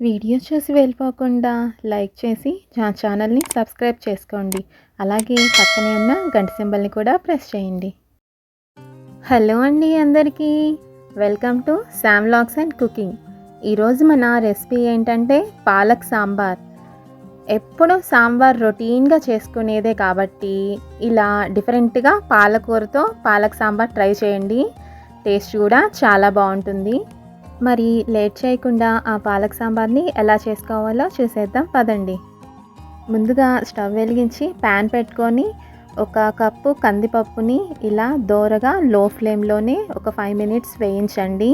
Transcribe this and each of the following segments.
Video చూసి వెళ్ళిపోకుండా like చేసి నా ఛానల్ని సబ్స్క్రైబ్ చేసుకోండి. అలాగే పక్కనే ఉన్న గంట సింబల్ని కూడా ప్రెస్ చేయండి. హలో అండి అందరికీ, welcome to Sam vlogs and cooking. ఈరోజు మన రెసిపీ ఏంటంటే పాలక్ సాంబార్. ఎప్పుడూ సాంబార్ రొటీన్గా చేసుకునేదే కాబట్టి ఇలా డిఫరెంట్గా పాలకూరతో పాలక్ సాంబార్ ట్రై చేయండి. టేస్ట్ కూడా చాలా బాగుంటుంది. మరి లేట్ చేయకుండా ఆ పాలక్ సాంబార్ని ఎలా చేసుకోవాలో చూసేద్దాం పదండి. ముందుగా స్టవ్ వెలిగించి ప్యాన్ పెట్టుకొని ఒక కప్పు కందిపప్పుని ఇలా దోరగా లో ఫ్లేమ్లోనే ఒక 5 మినిట్స్ వేయించండి.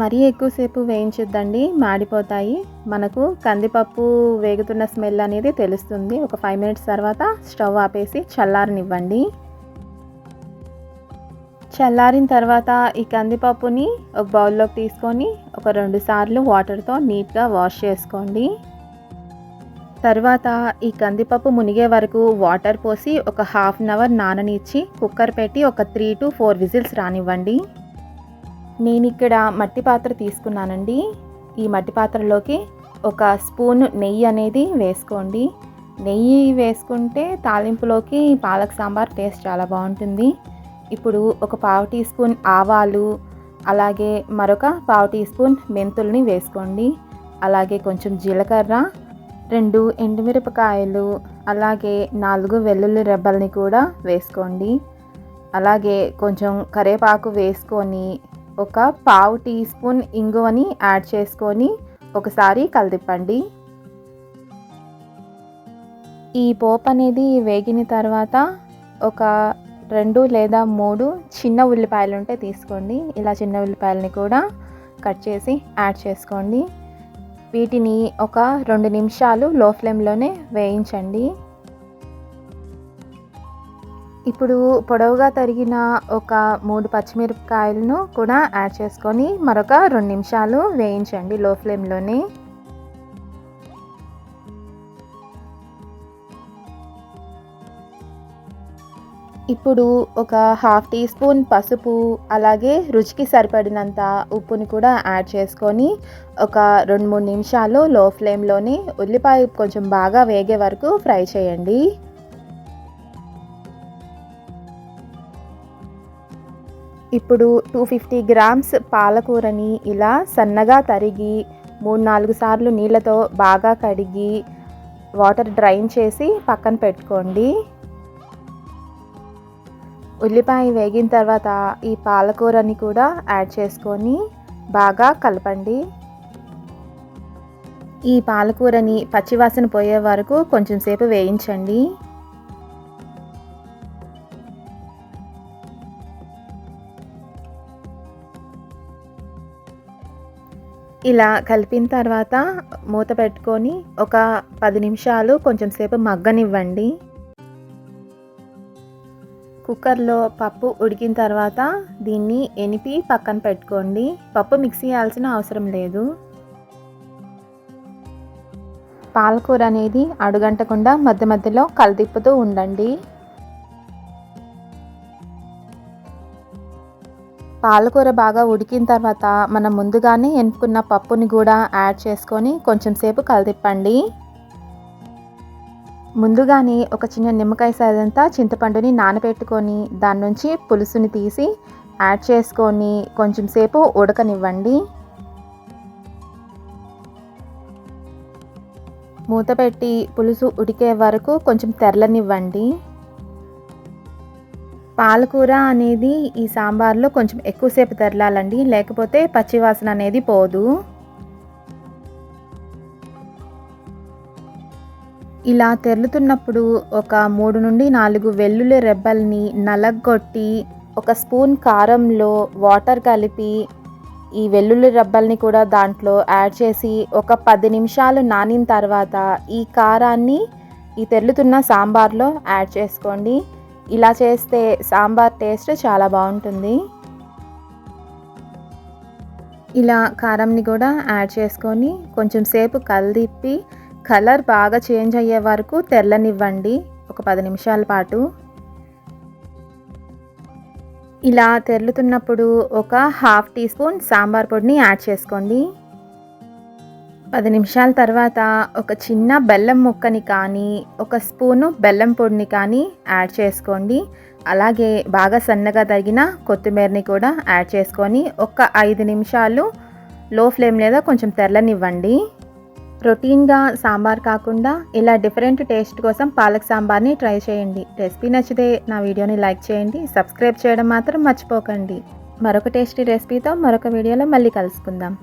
మరీ ఎక్కువసేపు వేయించొద్దండి, మాడిపోతాయి. మనకు కందిపప్పు వేగుతున్న స్మెల్ అనేది తెలుస్తుంది. ఒక 5 మినిట్స్ తర్వాత స్టవ్ ఆపేసి చల్లారనివ్వండి. చల్లారిన తర్వాత ఈ కందిపప్పుని ఒక బౌల్లోకి తీసుకొని ఒక 2 సార్లు వాటర్తో నీట్గా వాష్ చేసుకోండి. తర్వాత ఈ కందిపప్పు మునిగే వరకు వాటర్ పోసి ఒక హాఫ్ అన్ అవర్ నాననిచ్చి కుక్కర్ పెట్టి ఒక 3 to 4 విజిల్స్ రానివ్వండి. నేను ఇక్కడ మట్టి పాత్ర తీసుకున్నానండి. ఈ మట్టి పాత్రలోకి ఒక స్పూన్ నెయ్యి అనేది వేసుకోండి. నెయ్యి వేసుకుంటే తాలింపులోకి పాలక్ సాంబార్ టేస్ట్ చాలా బాగుంటుంది. ఇప్పుడు ఒక 1/2 టీ స్పూన్ ఆవాలు, అలాగే మరొక 1/2 టీ స్పూన్ మెంతుల్ని వేసుకోండి. అలాగే కొంచెం జీలకర్ర, 2 ఎండుమిరపకాయలు, అలాగే 4 వెల్లుల్లి రెబ్బల్ని కూడా వేసుకోండి. అలాగే కొంచెం కరివేపాకు వేసుకొని ఒక 1/2 టీ స్పూన్ ఇంగువని యాడ్ చేసుకొని ఒకసారి కలిదిప్పండి. ఈ పోపు అనేది వేగిన తర్వాత ఒక 2 లేదా 3 చిన్న ఉల్లిపాయలు ఉంటే తీసుకోండి. ఇలా చిన్న ఉల్లిపాయలని కూడా కట్ చేసి యాడ్ చేసుకోండి. వీటిని ఒక 2 నిమిషాలు లో ఫ్లేమ్లోనే వేయించండి. ఇప్పుడు పొడవుగా తరిగిన ఒక 3 పచ్చిమిరపకాయలను కూడా యాడ్ చేసుకొని మరొక 2 నిమిషాలు వేయించండి లో ఫ్లేమ్లోనే. ఇప్పుడు ఒక హాఫ్ టీ స్పూన్ పసుపు, అలాగే రుచికి సరిపడినంత ఉప్పుని కూడా యాడ్ చేసుకొని ఒక 2-3 నిమిషాలు లో ఫ్లేమ్లోనే ఉల్లిపాయ కొంచెం బాగా వేగే వరకు ఫ్రై చేయండి. ఇప్పుడు 250 గ్రామ్స్ పాలకూరని ఇలా సన్నగా తరిగి 3-4 సార్లు నీళ్ళతో బాగా కడిగి వాటర్ డ్రైన్ చేసి పక్కన పెట్టుకోండి. ఉల్లిపాయ వేగిన తర్వాత ఈ పాలకూరని కూడా యాడ్ చేసుకొని బాగా కలపండి. ఈ పాలకూరని పచ్చివాసన పోయే వరకు కొంచెం సేపు వేయించండి. ఇలా కలిపిన తర్వాత మూత పెట్టుకొని ఒక 10 నిమిషాలు కొంచెం సేపు మగ్గనివ్వండి. కుక్కర్లో పప్పు ఉడికిన తర్వాత దీన్ని ఎనిపి పక్కన పెట్టుకోండి. పప్పు మిక్స్ చేయాల్సిన అవసరం లేదు. పాలకూర అనేది అడుగంటకుండా మధ్య మధ్యలో కలిదిప్పుతూ ఉండండి. పాలకూర బాగా ఉడికిన తర్వాత మనం ముందుగానే ఎనుపుకున్న పప్పుని కూడా యాడ్ చేసుకొని కొంచెం సేపు కలిదిప్పండి. ముందుగానే ఒక చిన్న నిమ్మకాయ సైజంతా చింతపండుని నానబెట్టుకొని దాని నుంచి పులుసుని తీసి యాడ్ చేసుకొని కొంచెం సేపు ఉడకనివ్వండి. మూత పెట్టి పులుసు ఉడికే వరకు కొంచెం తెరలనివ్వండి. పాలకూర అనేది ఈ సాంబార్లో కొంచెం ఎక్కువసేపు తెరలాలండి, లేకపోతే పచ్చివాసన అనేది పోదు. ఇలా తెరులుతున్నప్పుడు ఒక 3 నుండి 4 వెల్లుల్లి రెబ్బల్ని నలగొట్టి ఒక స్పూన్ కారంలో వాటర్ కలిపి ఈ వెల్లుల్లి రెబ్బల్ని కూడా దాంట్లో యాడ్ చేసి ఒక 10 నిమిషాలు నానిన తర్వాత ఈ కారాన్ని ఈ తెరులుతున్న సాంబార్లో యాడ్ చేసుకోండి. ఇలా చేస్తే సాంబార్ టేస్ట్ చాలా బాగుంటుంది. ఇలా కారంని కూడా యాడ్ చేసుకొని కొంచెం సేపు కలిపి కలర్ బాగా చేంజ్ అయ్యే వరకు తెరలనివ్వండి ఒక 10 నిమిషాల పాటు. ఇలా తెరులుతున్నప్పుడు ఒక హాఫ్ టీ స్పూన్ సాంబార్ పొడిని యాడ్ చేసుకోండి. 10 నిమిషాల తర్వాత ఒక చిన్న బెల్లం ముక్కని కానీ, ఒక స్పూను బెల్లం పొడిని కానీ యాడ్ చేసుకోండి. అలాగే బాగా సన్నగా తరిగిన కొత్తిమీరని కూడా యాడ్ చేసుకొని ఒక 5 నిమిషాలు లో ఫ్లేమ్ మీద కొంచెం తెరలనివ్వండి. రొటీన్‌గా సాంబార్ కాకుండా ఇలా డిఫరెంట్ టేస్ట్ కోసం పాలక్ సాంబార్ని ట్రై చేయండి. రెసిపీ నచ్చితే నా వీడియోని లైక్ చేయండి. సబ్స్క్రైబ్ చేయడం మాత్రం మర్చిపోకండి. మరొక టేస్టీ రెసిపీతో మరొక వీడియోలో మళ్ళీ కలుసుకుందాం.